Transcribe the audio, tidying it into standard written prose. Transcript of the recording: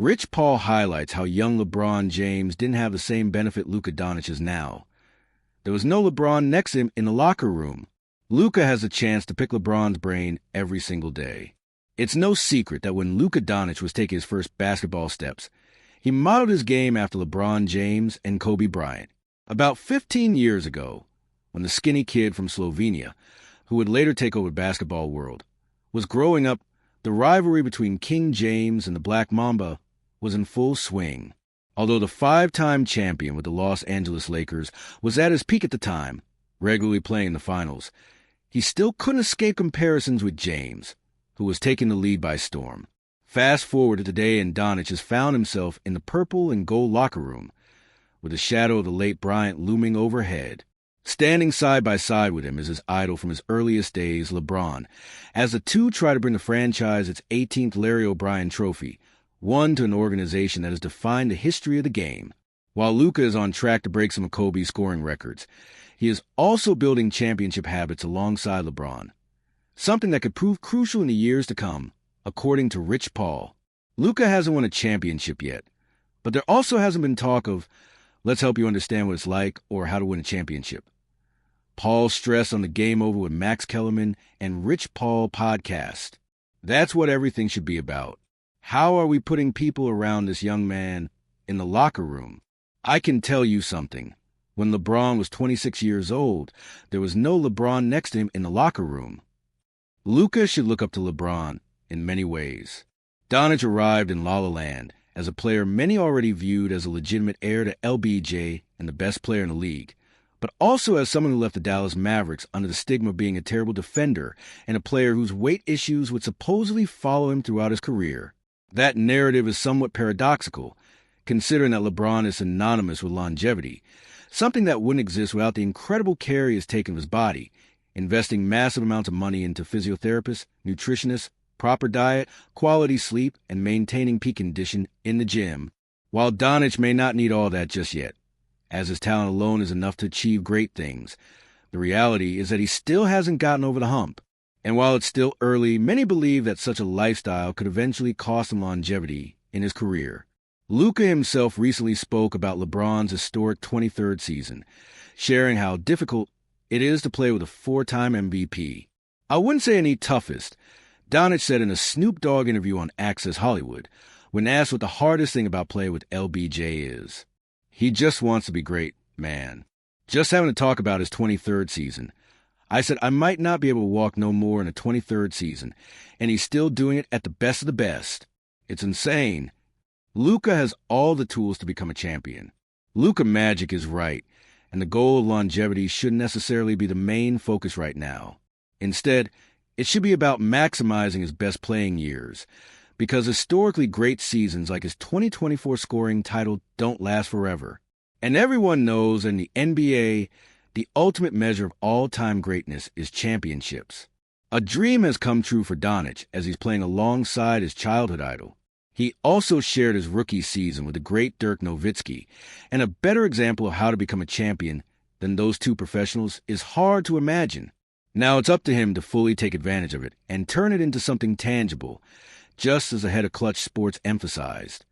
Rich Paul highlights how young LeBron James didn't have the same benefit Luka Doncic has now. There was no LeBron next to him in the locker room. Luka has a chance to pick LeBron's brain every single day. It's no secret that when Luka Doncic was taking his first basketball steps, he modeled his game after LeBron James and Kobe Bryant. About 15 years ago, when the skinny kid from Slovenia, who would later take over the basketball world, was growing up, the rivalry between King James and the Black Mamba was in full swing. Although the five-time champion with the Los Angeles Lakers was at his peak at the time, regularly playing in the finals, he still couldn't escape comparisons with James, who was taking the lead by storm. Fast forward to today, and Doncic has found himself in the purple and gold locker room, with the shadow of the late Bryant looming overhead. Standing side by side with him is his idol from his earliest days, LeBron, as the two try to bring the franchise its 18th Larry O'Brien trophy, one to an organization that has defined the history of the game. While Luka is on track to break some of Kobe's scoring records, he is also building championship habits alongside LeBron, something that could prove crucial in the years to come, according to Rich Paul. Luka hasn't won a championship yet, but there also hasn't been talk of, let's help you understand what it's like or how to win a championship. Paul stressed on the Game Over with Max Kellerman and Rich Paul podcast. That's what everything should be about. How are we putting people around this young man in the locker room? I can tell you something. When LeBron was 26 years old, there was no LeBron next to him in the locker room. Luka should look up to LeBron in many ways. Doncic arrived in La La Land as a player many already viewed as a legitimate heir to LBJ and the best player in the league, but also as someone who left the Dallas Mavericks under the stigma of being a terrible defender and a player whose weight issues would supposedly follow him throughout his career. That narrative is somewhat paradoxical, considering that LeBron is synonymous with longevity, something that wouldn't exist without the incredible care he has taken of his body, investing massive amounts of money into physiotherapists, nutritionists, proper diet, quality sleep, and maintaining peak condition in the gym. While Doncic may not need all that just yet, as his talent alone is enough to achieve great things, the reality is that he still hasn't gotten over the hump. And while it's still early, many believe that such a lifestyle could eventually cost him longevity in his career. Luka himself recently spoke about LeBron's historic 23rd season, sharing how difficult it is to play with a four-time MVP. I wouldn't say any toughest. Doncic said in a Snoop Dogg interview on Access Hollywood, when asked what the hardest thing about playing with LBJ is. He just wants to be great, man. Just having to talk about his 23rd season. I said I might not be able to walk no more in a 23rd season, and he's still doing it at the best of the best. It's insane. Luka has all the tools to become a champion. Luka Magic is right, and the goal of longevity shouldn't necessarily be the main focus right now. Instead, it should be about maximizing his best playing years, because historically great seasons like his 2024 scoring title don't last forever. And everyone knows in the NBA, the ultimate measure of all-time greatness is championships. A dream has come true for Doncic as he's playing alongside his childhood idol. He also shared his rookie season with the great Dirk Nowitzki, and a better example of how to become a champion than those two professionals is hard to imagine. Now it's up to him to fully take advantage of it and turn it into something tangible, just as the head of Clutch Sports emphasized.